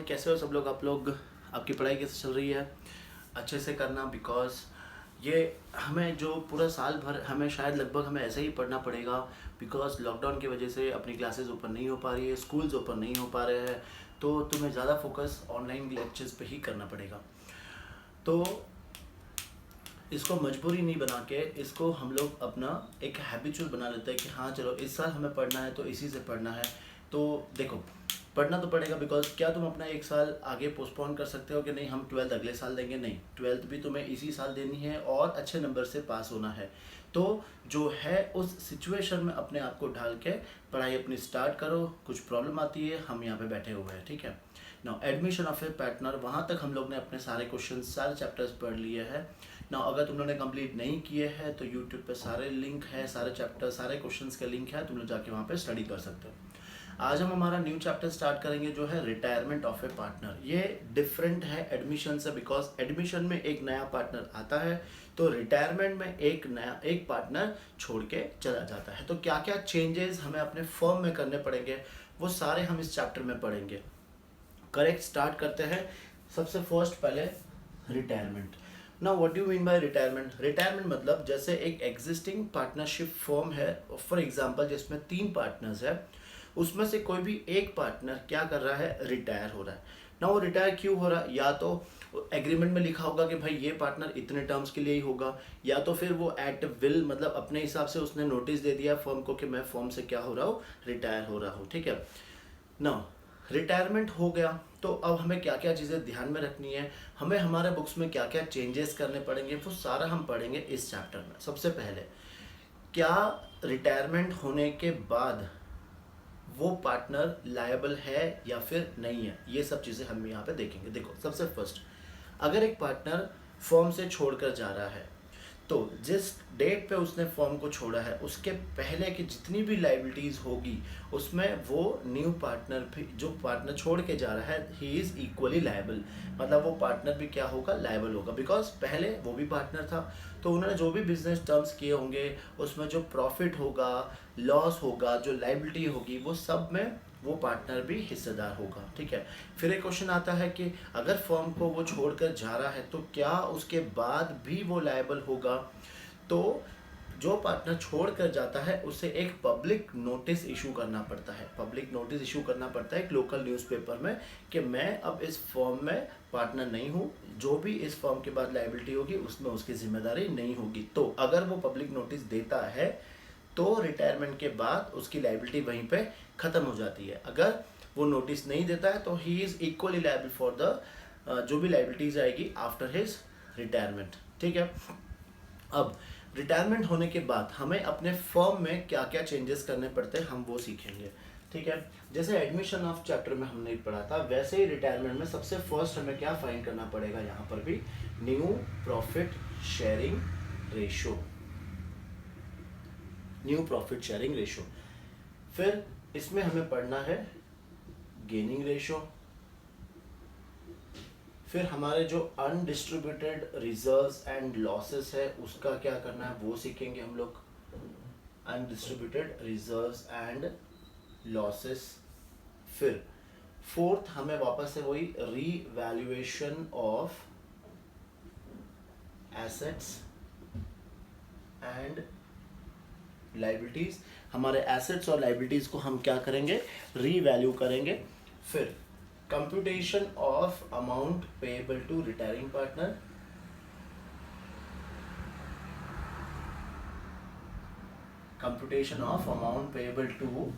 कैसे हो सब लोग? आप लोग, आपकी पढ़ाई कैसे चल रही है? अच्छे से करना, बिकॉज ये हमें जो पूरा साल भर हमें शायद लगभग हमें ऐसे ही पढ़ना पड़ेगा, बिकॉज लॉकडाउन की वजह से अपनी क्लासेस ओपन नहीं हो पा रही है, स्कूल्स ओपन नहीं हो पा रहे हैं, तो तुम्हें ज़्यादा फोकस ऑनलाइन लेक्चर्स पे ही करना पड़ेगा। तो इसको मजबूरी नहीं बना के इसको हम लोग अपना एक हैबिचुअल बना लेते हैं कि हाँ चलो इस साल हमें पढ़ना है तो इसी से पढ़ना है। तो देखो, पढ़ना तो पड़ेगा, बिकॉज क्या तुम अपना एक साल आगे पोस्टपोन कर सकते हो कि नहीं हम 12th अगले साल देंगे? नहीं, 12th भी तुम्हें इसी साल देनी है और अच्छे नंबर से पास होना है। तो जो है उस सिचुएशन में अपने आप को ढाल के पढ़ाई अपनी स्टार्ट करो। कुछ प्रॉब्लम आती है, हम यहाँ पे बैठे हुए हैं, ठीक है। Now admission of A partner, वहाँ तक हम लोग ने अपने सारे क्वेश्चन सारे चैप्टर्स पढ़ लिए हैं। ना अगर तुम लोगों ने कंप्लीट नहीं किए हैं तो यूट्यूब पे सारे लिंक है, सारे चैप्टर सारे क्वेश्चंस के लिंक है, तुम लोग जाके वहाँ पे स्टडी कर सकते हो। आज हम हमारा न्यू चैप्टर स्टार्ट करेंगे जो है रिटायरमेंट ऑफ ए पार्टनर। ये डिफरेंट है एडमिशन से, बिकॉज एडमिशन में एक नया पार्टनर आता है, तो रिटायरमेंट में एक पार्टनर छोड़ के चला जाता है। तो क्या क्या चेंजेस हमें अपने फर्म में करने पड़ेंगे वो सारे हम इस चैप्टर में पढ़ेंगे। करेक्ट, स्टार्ट करते हैं। सबसे फर्स्ट पहले retirement. Now what do you mean by retirement? Retirement मतलब जैसे एक एग्जिस्टिंग पार्टनरशिप फर्म है, फॉर एग्जांपल जिसमें 3 पार्टनर्स है, उसमें से कोई भी एक पार्टनर क्या कर रहा है, रिटायर हो रहा है। ना वो रिटायर क्यों हो रहा है? या तो एग्रीमेंट में लिखा होगा कि भाई ये पार्टनर इतने टर्म्स के लिए ही होगा, या तो फिर वो एट विल मतलब अपने हिसाब से उसने नोटिस दे दिया फर्म को कि मैं फर्म से क्या हो रहा हूँ, रिटायर हो रहा हूँ, ठीक है ना। रिटायरमेंट हो गया तो अब हमें क्या क्या चीज़ें ध्यान में रखनी है, हमें हमारे बुक्स में क्या क्या चेंजेस करने पड़ेंगे, वो सारा हम पढ़ेंगे इस चैप्टर में। सबसे पहले, क्या रिटायरमेंट होने के बाद वो पार्टनर लायबल है या फिर नहीं है, ये सब चीज़ें हम यहाँ पे देखेंगे। देखो, सबसे फर्स्ट, अगर एक पार्टनर फर्म से छोड़कर जा रहा है तो जिस डेट पे उसने फर्म को छोड़ा है उसके पहले की जितनी भी लाइबिलिटीज़ होगी उसमें वो न्यू पार्टनर भी, जो पार्टनर छोड़ के जा रहा है, ही इज़ इक्वली लायबल। मतलब वो पार्टनर भी क्या होगा, लायबल होगा, बिकॉज पहले वो भी पार्टनर था। तो उन्होंने जो भी बिजनेस टर्म्स किए होंगे उसमें जो प्रॉफिट होगा, लॉस होगा, जो लाइबिलिटी होगी, वो सब में वो पार्टनर भी हिस्सेदार होगा, ठीक है। फिर एक क्वेश्चन आता है कि अगर फर्म को वो छोड़कर जा रहा है तो क्या उसके बाद भी वो लायबल होगा? तो जो पार्टनर छोड़कर जाता है उसे एक पब्लिक नोटिस इशू करना पड़ता है। पब्लिक नोटिस इशू करना पड़ता है एक लोकल न्यूज़पेपर में कि मैं अब इस फर्म में पार्टनर नहीं हूँ, जो भी इस फर्म के बाद लायबिलिटी होगी उसमें उसकी जिम्मेदारी नहीं होगी। तो अगर वो पब्लिक नोटिस देता है तो रिटायरमेंट के बाद उसकी लायबिलिटी वहीं पे ख़त्म हो जाती है। अगर वो नोटिस नहीं देता है तो he is equally liable for the जो भी लायबिलिटीज आएगी आफ्टर हिज रिटायरमेंट, ठीक है। अब रिटायरमेंट होने के बाद हमें अपने फर्म में क्या क्या चेंजेस करने पड़ते हैं हम वो सीखेंगे, ठीक है। जैसे एडमिशन ऑफ चैप्टर में हमने पढ़ा था, वैसे ही रिटायरमेंट में सबसे फर्स्ट हमें क्या फाइंड करना पड़ेगा, यहाँ पर भी new profit sharing ratio. New profit sharing ratio. फिर इसमें हमें पढ़ना है गेनिंग रेशो। फिर हमारे जो अनडिस्ट्रीब्यूटेड रिजर्व्स एंड लॉसेस है उसका क्या करना है वो सीखेंगे हम लोग, अनडिस्ट्रीब्यूटेड रिजर्व्स एंड लॉसेस। फिर फोर्थ हमें वापस से वही revaluation of assets and liabilities. हमारे एसेट्स और लाइबिलिटीज को हम क्या करेंगे, रीवैल्यू करेंगे। फिर computation of amount payable to retiring partner. Computation of amount payable to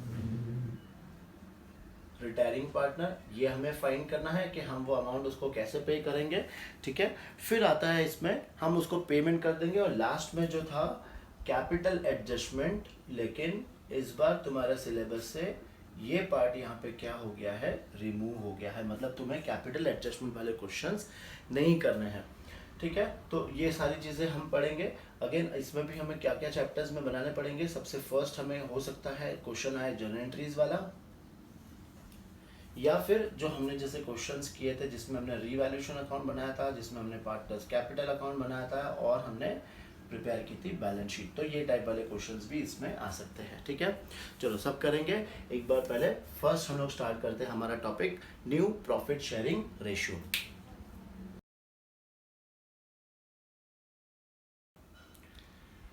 retiring partner, ये हमें फाइंड करना है कि हम वो अमाउंट उसको कैसे पे करेंगे, ठीक है। फिर आता है इसमें हम उसको पेमेंट कर देंगे। और लास्ट में जो था कैपिटल एडजस्टमेंट, लेकिन इस बार तुम्हारे सिलेबस से ये पार्ट यहाँ पे क्या हो गया है, रिमूव हो गया है। मतलब तुम्हें कैपिटल एडजस्टमेंट वाले क्वेश्चंस नहीं करने हैं, ठीक है। तो ये सारी चीज़ें हम पढ़ेंगे। अगेन इसमें भी हमें क्या क्या चैप्टर्स में बनाने पड़ेंगे। सबसे फर्स्ट हमें हो सकता है क्वेश्चन आए जर्नल एंट्रीज वाला, या फिर जो हमने जैसे क्वेश्चंस किए थे जिसमें हमने रीवैल्यूएशन अकाउंट बनाया था, जिसमें हमने पार्टनर्स कैपिटल अकाउंट बनाया था, और हमने प्रिपेयर की थी बैलेंस शीट। तो ये टाइप वाले क्वेश्चंस भी इसमें आ सकते हैं, ठीक है। चलो सब करेंगे। एक बार पहले फर्स्ट हम लोग स्टार्ट करते हैं हमारा topic new profit sharing ratio.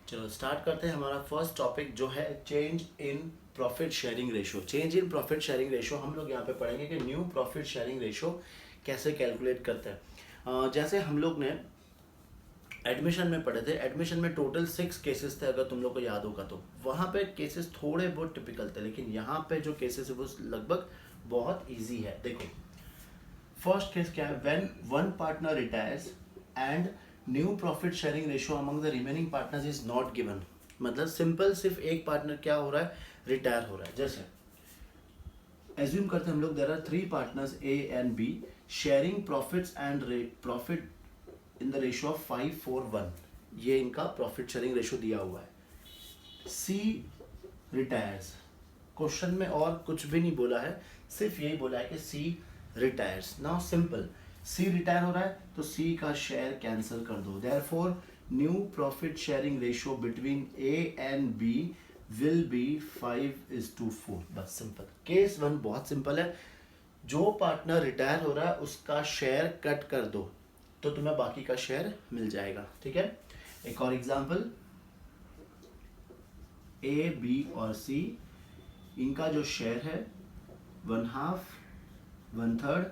चलो स्टार्ट करते हैं। हमारा फर्स्ट टॉपिक जो है change in profit sharing ratio. Change in profit sharing ratio हम लोग यहाँ पे पढ़ेंगे कि न्यू प्रॉफिट शेयरिंग रेशियो कैसे कैलकुलेट करते हैं। जैसे हम लोग ने एडमिशन में पढ़े थे, एडमिशन में टोटल 6 केसेस थे, अगर तुम लोग को याद होगा तो। वहाँ पे केसेस थोड़े बहुत टिपिकल थे, लेकिन यहाँ पे जो केसेस है वो लगभग बहुत ईजी है। देखो फर्स्ट केस क्या है, when one partner retires and new profit sharing ratio among the remaining partners is not given. मतलब सिंपल सिर्फ एक पार्टनर क्या हो रहा है, रिटायर हो रहा है। जैसे एज्यूम करते हैं हम लोग there are 3 partners A and B sharing profits and profit in the ratio of 5-4-1। ये इनका प्रॉफिट शेयरिंग रेशियो दिया हुआ है। सी रिटायर्स, क्वेश्चन में और कुछ भी नहीं बोला है, सिर्फ यही बोला है कि C retires. Now simple, C retire हो रहा है तो सी का शेयर कैंसिल कर दो। Therefore new profit sharing ratio between A and B will be 5:4। बस सिंपल। केस 1 बहुत सिंपल है, जो पार्टनर रिटायर हो रहा है उसका शेयर कट कर दो तो तुम्हें बाकी का शेयर मिल जाएगा, ठीक है। एक और एग्जांपल, ए बी और सी, इनका जो शेयर है 1/2, 1/3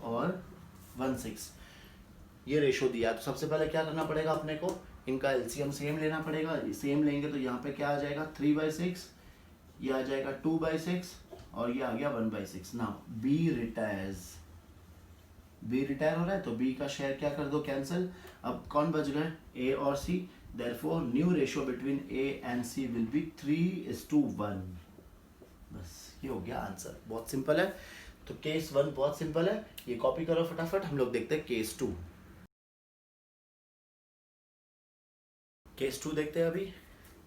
और 1/6 ये रेशो दिया। तो सबसे पहले क्या करना पड़ेगा अपने को, इनका एलसीएम सेम लेना पड़ेगा। सेम लेंगे तो यहाँ पे क्या आ जाएगा 3/6, ये आ जाएगा 2/6 और ये आ गया 1/6। ना बी रिटायर्स, बी रिटायर हो रहा है तो बी का शेयर क्या कर दो, कैंसिल। अब कौन बच गए, ए और C. Therefore new ratio between A and C will be 3:1। बस ये हो गया आंसर। बहुत सिंपल है। तो केस 1 बहुत सिंपल है, ये कॉपी करो फटाफट। हम लोग देखते हैं केस 2। केस 2 देखते हैं अभी।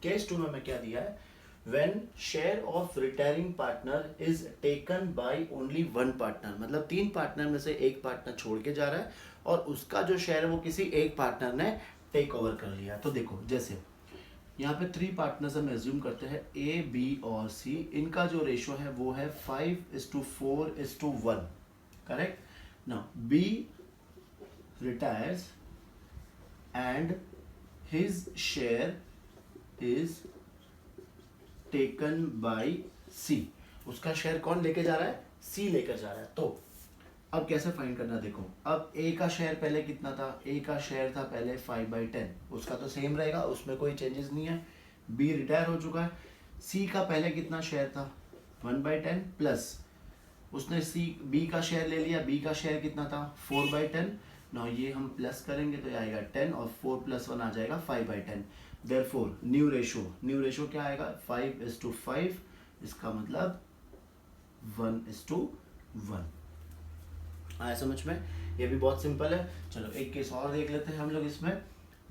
केस 2 में मैं क्या दिया है, when share of retiring partner is taken by only one partner। मतलब 3 पार्टनर में से एक पार्टनर छोड़ के जा रहा है और उसका जो शेयर है वो किसी एक पार्टनर ने टेक ओवर कर लिया। तो देखो जैसे यहाँ पे 3 पार्टनर्स हम एज्यूम करते हैं, ए बी और सी। इनका जो रेशो है वो है 5:4:1, correct. Now B retires and his share is taken by C. उसका शेयर कौन लेके जा रहा है, सी लेकर जा रहा है। तो अब कैसे फाइंड करना, देखो अब ए का शेयर पहले कितना था, ए का शेयर था पहले 5/10, उसका तो सेम रहेगा, उसमें कोई चेंजेस नहीं है। बी रिटायर हो चुका है, सी का पहले कितना शेयर था 1/10 प्लस उसने सी बी का शेयर ले लिया, बी का शेयर कितना था 4/10। ना ये हम प्लस करेंगे तो ये आएगा 10 और 4 + 1 आ जाएगा 5/10। देयरफॉर न्यू रेशो क्या आएगा 5:5। इसका मतलब 1:1 आया समझ में। ये भी बहुत सिंपल है। चलो एक केस और देख लेते हैं हम लोग इसमें।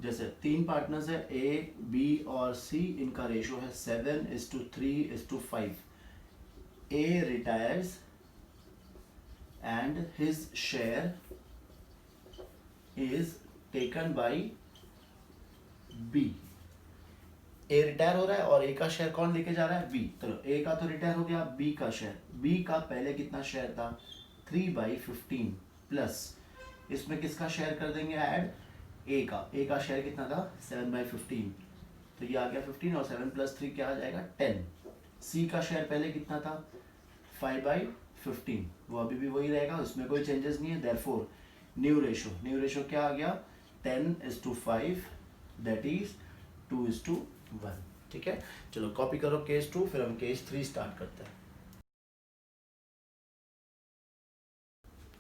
जैसे 3 पार्टनर्स है ए बी और सी, इनका रेशो है 7:3:5। A retires and his share is taken by B। A retire हो रहा है और ए का शेयर कौन लेके जा रहा है, बी। चलो ए का तो रिटायर हो गया, बी का शेयर, बी का पहले कितना शेयर था 3/15 प्लस इसमें किसका शेयर कर देंगे ऐड, ए का शेयर कितना था 7/15, तो ये आ गया 15 और 7 + 3 क्या आ जाएगा 10। सी का शेयर पहले कितना था 5/15, वो अभी भी वही रहेगा, उसमें कोई चेंजेस नहीं है। देयरफॉर न्यू रेशो क्या आ गया 10:5, दैट इज 2:1। ठीक है, चलो कॉपी करो केस 2, फिर हम केस 3 स्टार्ट करते हैं।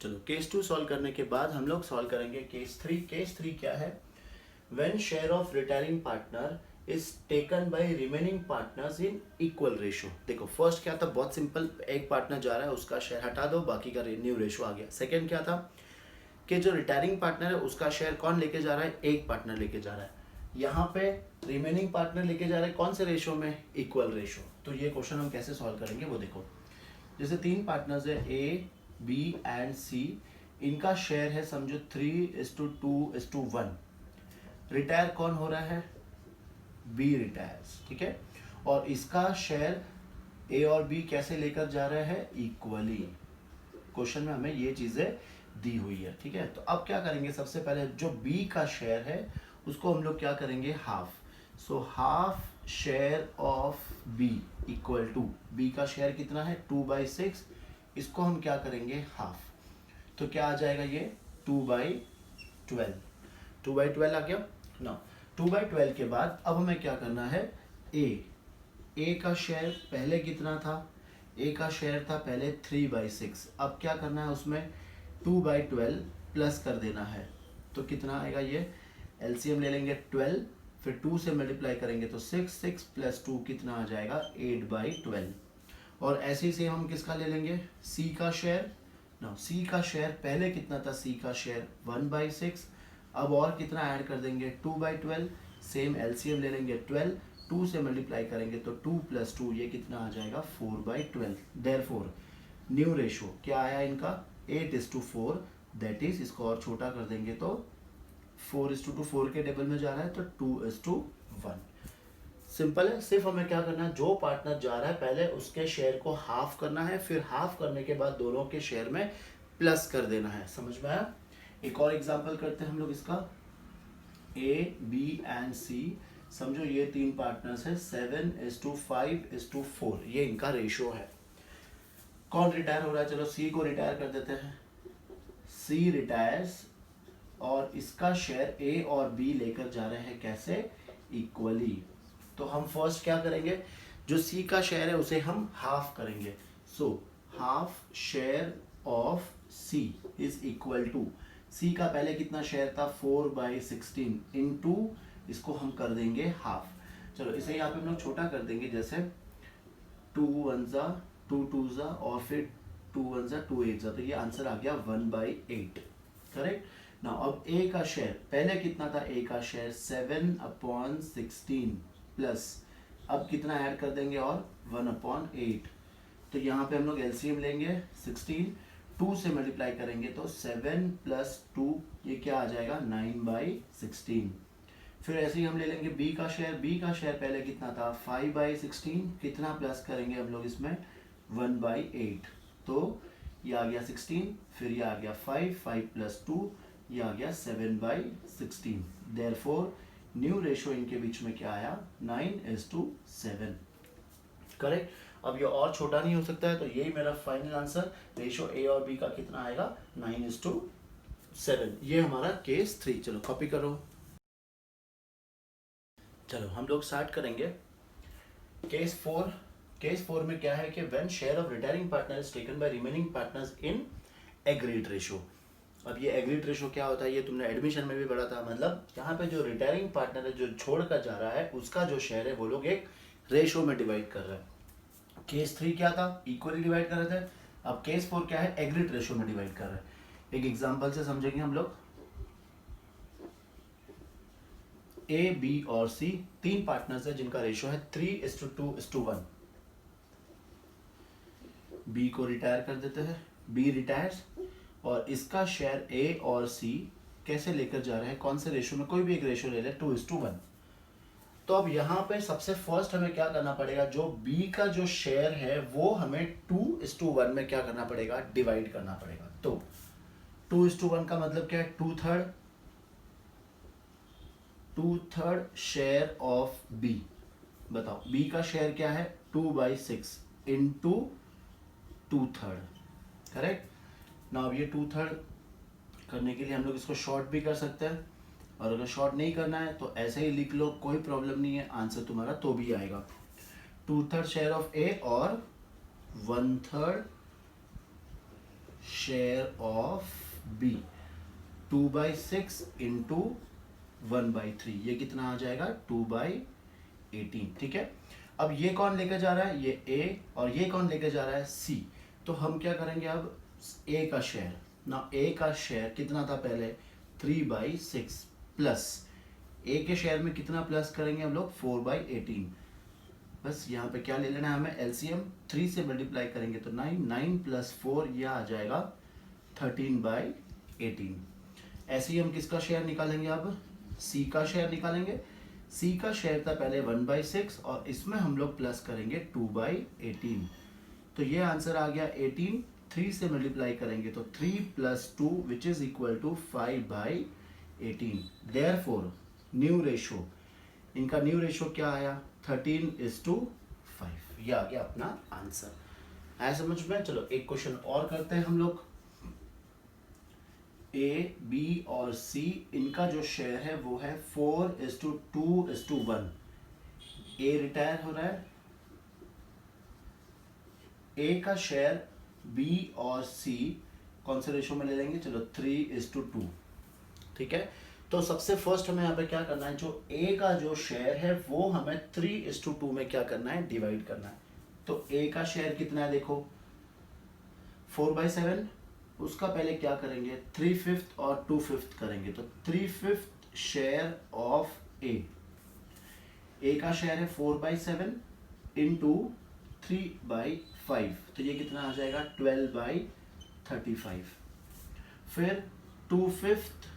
चलो केस 2 सॉल्व करने के बाद हम लोग सॉल्व करेंगे केस 3। केस 3 क्या है, when share of retiring partner is taken bye remaining partners in equal ratio. देखो फर्स्ट क्या था, बहुत सिंपल, एक पार्टनर जा रहा है उसका शेयर हटा दो, बाकी का न्यू रेशो आ गया। सेकंड क्या था कि जो रिटायरिंग पार्टनर है उसका शेयर कौन लेके जा रहा है, एक पार्टनर लेके जा रहा है। यहाँ पे रिमेनिंग पार्टनर लेके जा रहा है कौन से रेशो में, इक्वल रेशो। तो ये क्वेश्चन हम कैसे सॉल्व करेंगे वो देखो। जैसे 3 पार्टनर्स है ए बी एंड सी, इनका शेयर है समझो 3:2:1। रिटायर कौन हो रहा है, बी रिटायर्स, ठीक है। और इसका शेयर ए और बी कैसे लेकर जा रहे हैं, इक्वली। क्वेश्चन में हमें ये चीजें दी हुई है, ठीक है। तो अब क्या करेंगे, सबसे पहले जो बी का शेयर है उसको हम लोग क्या करेंगे, half. So half share of B equal to, B का शेयर कितना है 2/6, इसको हम क्या करेंगे हाफ। तो क्या आ जाएगा ये 2/12, 2/12 आ गया ना। 2/12 के बाद अब हमें क्या करना है, ए का शेयर पहले कितना था, ए का शेयर था पहले 3/6, अब क्या करना है उसमें 2/12 प्लस कर देना है। तो कितना आएगा ये, एलसीएम ले लेंगे 12, फिर 2 से मल्टीप्लाई करेंगे तो 6, 6 प्लस 2 कितना आ जाएगा 8/12। और ऐसे ही से हम किसका ले लेंगे, सी का शेयर ना। सी का शेयर पहले कितना था, सी का शेयर 1/6, अब और कितना ऐड कर देंगे 2/12, सेम एलसीएम ले लेंगे 12, 2 से मल्टीप्लाई करेंगे तो 2 प्लस 2 ये कितना आ जाएगा 4/12। देयरफॉर न्यू रेशो क्या आया इनका 8:4, दैट इज, इसको और छोटा कर देंगे तो 4:2, 4 के टेबल में जा रहा है तो 2:1। सिंपल है, सिर्फ हमें क्या करना है, जो पार्टनर जा रहा है पहले उसके शेयर को हाफ करना है, फिर हाफ करने के बाद दोनों के शेयर में प्लस कर देना है। समझ में आया। एक और एग्जांपल करते हैं हम लोग इसका, ए बी एंड सी, समझो ये 3 पार्टनर्स है, 7:5:4 ये इनका रेशियो है। कौन रिटायर हो रहा है, चलो सी को रिटायर कर देते हैं, सी रिटायर्स और इसका शेयर ए और बी लेकर जा रहे हैं कैसे, इक्वली। तो हम फर्स्ट क्या करेंगे, जो सी का शेयर है उसे हम हाफ करेंगे। So half share of C is equal to, C का पहले कितना शेयर था 4/16 इनटू, इसको हम कर देंगे हाफ। चलो इसे यहाँ पे हम लोग छोटा कर देंगे, जैसे 2 1 जा 2 2 जा और फिर 2 1 जा 2 8 जा, तो ये आंसर आ गया 1/8, करेक्ट ना। अब ए का शेयर पहले कितना था, ए का शेयर 7/16 प्लस, अब कितना ऐड कर देंगे और 1/8, तो यहाँ पे हम लोग एलसीएम लेंगे 16, 2 से मल्टीप्लाई करेंगे तो 7 + 2 ये क्या आ जाएगा 9/16। फिर ऐसे ही हम ले लेंगे बी का शेयर, बी का शेयर पहले कितना था 5/16, कितना प्लस करेंगे हम लोग इसमें 1/8, तो ये आ गया 16, फिर ये आ गया 5, 5 + 2 ये आ गया 7/16। देयरफॉर न्यू रेशो इनके बीच में क्या आया 9:7, करेक्ट। अब ये और छोटा नहीं हो सकता है, तो यही मेरा फाइनल आंसर, रेशो ए और बी का कितना आएगा 9:7। ये हमारा केस 3। चलो कॉपी करो। चलो हम लोग स्टार्ट करेंगे केस 4। केस 4 में क्या है कि when share of retiring partner is taken bye remaining partners in agreed ratio. अब ये एग्रीड रेशो क्या होता है, ये तुमने एडमिशन में भी पढ़ा था। मतलब यहाँ पे जो रिटायरिंग पार्टनर है, जो छोड़ कर जा रहा है, उसका जो शेयर है वो लोग एक रेशो में डिवाइड कर रहे हैं। केस 3 क्या था, इक्वली डिवाइड कर रहे थे। अब केस 4 क्या है, एग्रीड रेशो में डिवाइड कर रहे हैं। एक एग्जाम्पल से समझेंगे हम लोग। ए बी और सी 3 पार्टनर्स है जिनका रेशो है 3:2:1। बी को रिटायर कर देते हैं, बी रिटायर्स, और इसका शेयर ए और सी कैसे लेकर जा रहे हैं, कौन से रेशो में, कोई भी एक रेशो ले ले 2:1। तो अब यहाँ पे सबसे फर्स्ट हमें क्या करना पड़ेगा, जो बी का जो शेयर है वो हमें 2:1 में क्या करना पड़ेगा, डिवाइड करना पड़ेगा। तो 2:1 का मतलब क्या है, 2/3 शेयर ऑफ बी। बताओ बी का शेयर क्या है 2/6 इंटू 2/3, करेक्ट ना। अब ये 2/3 करने के लिए हम लोग इसको शॉर्ट भी कर सकते हैं, और अगर शॉर्ट नहीं करना है तो ऐसे ही लिख लो, कोई प्रॉब्लम नहीं है, आंसर तुम्हारा तो भी आएगा। 2/3 शेयर ऑफ ए और 1/3 शेयर ऑफ बी, 2/6 इंटू 1/3, ये कितना आ जाएगा 2/18, ठीक है। अब ये कौन लेकर जा रहा है, ये ए, और ये कौन लेकर जा रहा है सी। तो हम क्या करेंगे, अब ए का शेयर ना, ए का शेयर कितना था पहले 3/6 प्लस ए के शेयर में कितना प्लस करेंगे हम लोग 4/18। बस यहाँ पे क्या ले लेना है हमें, एलसीएम 3 से मल्टीप्लाई करेंगे तो 9, 9 + 4 यह आ जाएगा 13/18। ऐसे ही हम किसका शेयर निकालेंगे, अब सी का शेयर निकालेंगे। सी का शेयर था पहले 1/6 और इसमें हम लोग प्लस करेंगे 2/18। तो ये आंसर आ गया 18। 3 से मल्टीप्लाई करेंगे तो 3 + 2 which is equal to 5/18। Therefore new ratio, इनका न्यू रेशो क्या आया 13:5। ये आ गया अपना आंसर। है समझ में? चलो एक क्वेश्चन और करते हैं हम लोग। ए, बी और सी इनका जो शेयर है वो है 4:2:1। ए रिटायर हो रहा है, ए का शेयर बी और सी कौन से रेशो में ले लेंगे? चलो 3:2। ठीक है, तो सबसे फर्स्ट हमें यहाँ पे क्या करना है, जो ए का जो शेयर है वो हमें 3:2 में क्या करना है, डिवाइड करना है। तो ए का शेयर कितना है देखो 4/7, उसका पहले क्या करेंगे 3/5 और 2/5 करेंगे। तो 3/5 शेयर ऑफ ए का शेयर है 4/7 इंटू 3/5, तो ये कितना आ जाएगा 12/35। फिर 2/5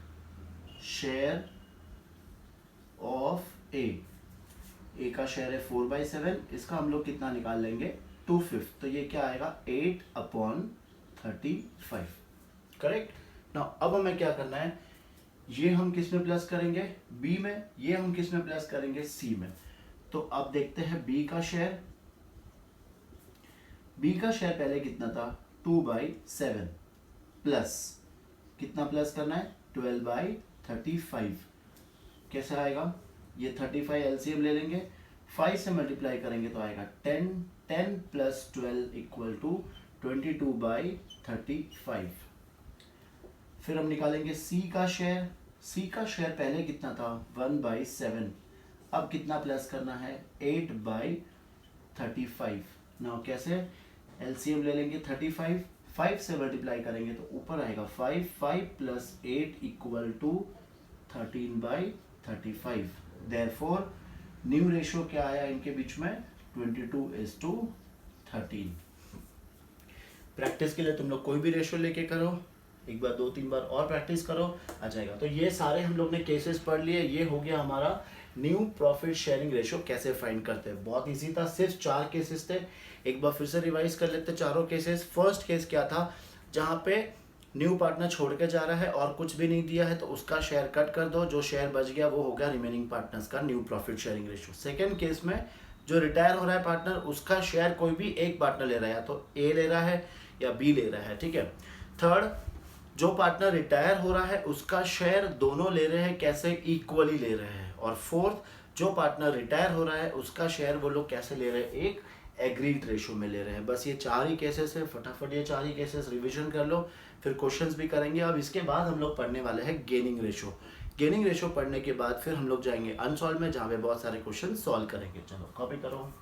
शेयर ऑफ ए का शेयर है 4/7, इसका हम लोग कितना निकाल लेंगे 2/5, तो ये क्या आएगा 8/35। करेक्ट। नाउ अब हमें क्या करना है, ये हम किस में प्लस करेंगे बी में, ये हम किस में प्लस करेंगे सी में। तो अब देखते हैं बी का शेयर। बी का शेयर पहले कितना था 2/7 प्लस कितना प्लस करना है 12/35। कैसे आएगा, ये 35 एलसीएम ले लेंगे, 5 से मल्टीप्लाई करेंगे तो आएगा 10। 10 + 12 इक्वल टू 22/35। फिर हम निकालेंगे सी का शेयर। सी का शेयर पहले कितना था 1/7, अब कितना प्लस करना है 8/35। नाउ कैसे, एलसीएम ले लेंगे 35, 5 से मल्टीप्लाई करेंगे तो ऊपर आएगा 5। 5 + 8 equal to 13/35। Therefore new ratio क्या आया इनके बीच में 22:13। प्रैक्टिस के लिए तुम लोग कोई भी रेशो लेके करो, एक बार 2-3 बार और प्रैक्टिस करो, आ जाएगा। तो ये सारे हम लोग ने केसेस पढ़ लिए। ये हो गया हमारा न्यू प्रॉफिट शेयरिंग रेशो कैसे फाइंड करते हैं। बहुत इजी था, सिर्फ 4 केसेस थे। एक बार फिर से रिवाइज कर लेते चारों केसेस। फर्स्ट केस क्या था, जहाँ पे न्यू पार्टनर छोड़ के जा रहा है और कुछ भी नहीं दिया है तो उसका शेयर कट कर दो, जो शेयर बच गया वो हो गया रिमेनिंग पार्टनर्स का new profit sharing ratio. Second case में जो रिटायर हो रहा है पार्टनर, उसका शेयर कोई भी एक पार्टनर ले रहा है, या तो ए ले रहा है या बी ले रहा है। ठीक है। थर्ड, जो पार्टनर रिटायर हो रहा है उसका शेयर दोनों ले रहे हैं, कैसे इक्वली ले रहे हैं। और फोर्थ, जो पार्टनर रिटायर हो रहा है उसका शेयर वो लोग कैसे ले रहे हैं, एक एग्रीड रेशो में ले रहे हैं। बस ये 4 ही केसेस है, फटाफट ये 4 ही केसेस रिवीजन कर लो, फिर क्वेश्चंस भी करेंगे। अब इसके बाद हम लोग पढ़ने वाले हैं गेनिंग रेशो। गेनिंग रेशो पढ़ने के बाद फिर हम लोग जाएंगे अनसॉल्व में, जहाँ पे बहुत सारे क्वेश्चन सॉल्व करेंगे। चलो कॉपी करो।